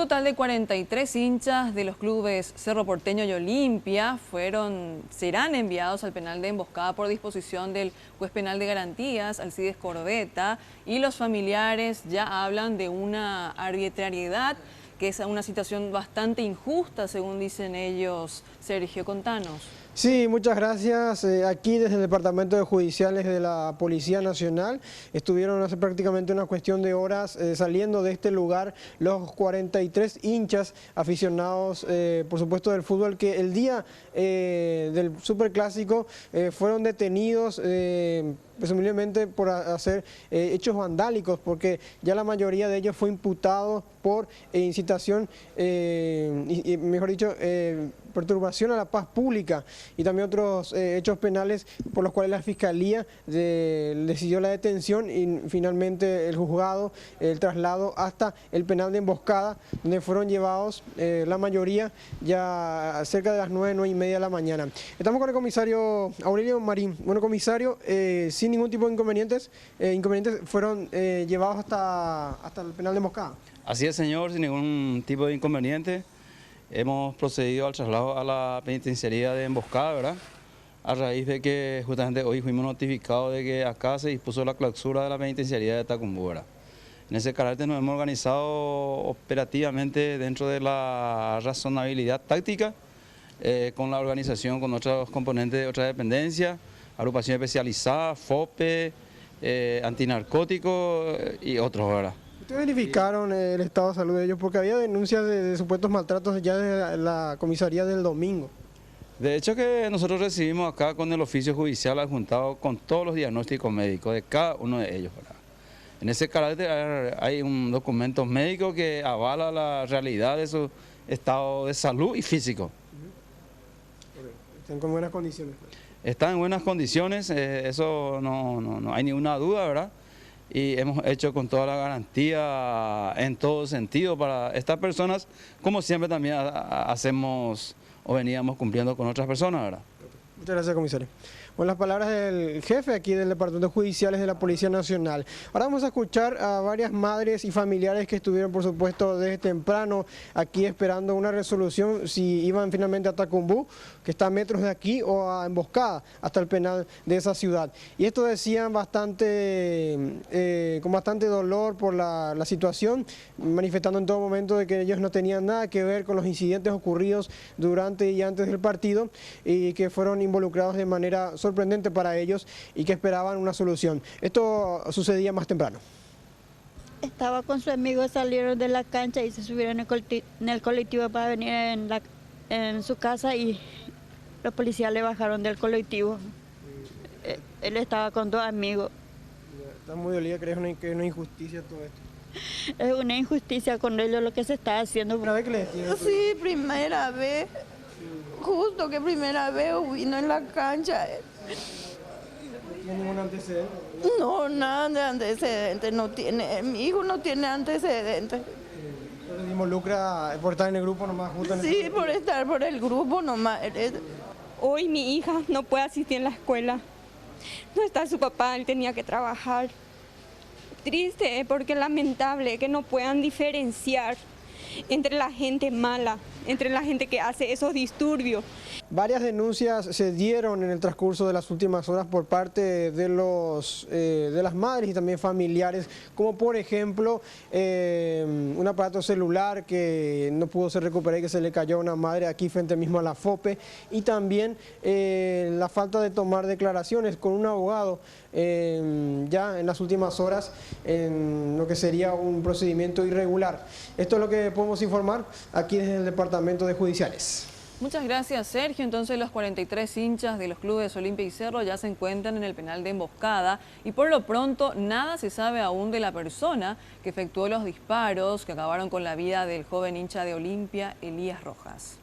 total de 43 hinchas de los clubes Cerro Porteño y Olimpia serán enviados al penal de emboscada por disposición del juez penal de garantías, Alcides Corbeta, y los familiares ya hablan de una arbitrariedad, que es una situación bastante injusta, según dicen ellos. Sergio, contanos. Sí, muchas gracias. Aquí desde el Departamento de Judiciales de la Policía Nacional estuvieron hace prácticamente una cuestión de horas saliendo de este lugar los 43 hinchas aficionados, por supuesto, del fútbol, que el día del Superclásico fueron detenidos presumiblemente por hacer hechos vandálicos, porque ya la mayoría de ellos fue imputado por incitación, mejor dicho, perturbación a la paz pública, y también otros hechos penales por los cuales la Fiscalía decidió la detención y finalmente el juzgado, el traslado hasta el penal de emboscada, donde fueron llevados la mayoría ya cerca de las 9:30 de la mañana. Estamos con el comisario Aurelio Marín. Bueno, comisario, sin ningún tipo de inconvenientes fueron llevados hasta el penal de emboscada. Así es, señor, sin ningún tipo de inconveniente. Hemos procedido al traslado a la penitenciaría de emboscada, ¿verdad? A raíz de que justamente hoy fuimos notificados de que acá se dispuso la clausura de la penitenciaría de Tacumbú, ¿verdad? En ese carácter nos hemos organizado operativamente dentro de la razonabilidad táctica, con la organización con otros componentes de otras dependencias, agrupación especializada, FOPE, antinarcóticos y otros, ¿verdad? ¿Ustedes verificaron el estado de salud de ellos? Porque había denuncias de supuestos maltratos ya de la comisaría del domingo. De hecho que nosotros recibimos acá con el oficio judicial adjuntado con todos los diagnósticos médicos de cada uno de ellos, ¿verdad? En ese carácter hay un documento médico que avala la realidad de su estado de salud y físico. ¿Están con buenas condiciones? Están en buenas condiciones, eso no hay ninguna duda, ¿verdad? Y hemos hecho con toda la garantía en todo sentido para estas personas, como siempre también hacemos o veníamos cumpliendo con otras personas, ¿verdad? Muchas gracias, comisario. Bueno, las palabras del jefe aquí del Departamento de Judiciales de la Policía Nacional. Ahora vamos a escuchar a varias madres y familiares que estuvieron, por supuesto, desde temprano aquí esperando una resolución si iban finalmente a Tacumbú, que está a metros de aquí, o a Emboscada, hasta el penal de esa ciudad. Y esto decían con bastante dolor por la situación, manifestando en todo momento de que ellos no tenían nada que ver con los incidentes ocurridos durante y antes del partido, y que fueron involucrados de manera sorprendente para ellos y que esperaban una solución. Esto sucedía más temprano. Estaba con su amigo, salieron de la cancha y se subieron en el colectivo para venir en su casa, y los policías le bajaron del colectivo. Él estaba con dos amigos. Está muy dolida, ¿crees que es una injusticia todo esto? Es una injusticia con ellos lo que se está haciendo. ¿Primera vez que les detienen? Sí, primera vez. Justo que primera vez vino en la cancha. ¿No tiene ningún antecedente? No, nada de antecedentes, no tiene, mi hijo no tiene antecedentes. ¿Pero se involucra por estar en el grupo nomás? Justo en Sí, por estar por el grupo nomás. Hoy mi hija no puede asistir a la escuela. No está su papá, él tenía que trabajar. Triste, porque es lamentable que no puedan diferenciar entre la gente mala, entre la gente que hace esos disturbios. Varias denuncias se dieron en el transcurso de las últimas horas por parte de las madres y también familiares, como por ejemplo un aparato celular que no pudo ser recuperado y que se le cayó a una madre aquí frente mismo a la FOPE, y también la falta de tomar declaraciones con un abogado ya en las últimas horas en lo que sería un procedimiento irregular. Esto es lo que podemos informar aquí desde el Departamento de Judiciales. Muchas gracias, Sergio. Entonces los 43 hinchas de los clubes Olimpia y Cerro ya se encuentran en el penal de emboscada, y por lo pronto nada se sabe aún de la persona que efectuó los disparos que acabaron con la vida del joven hincha de Olimpia, Elías Rojas.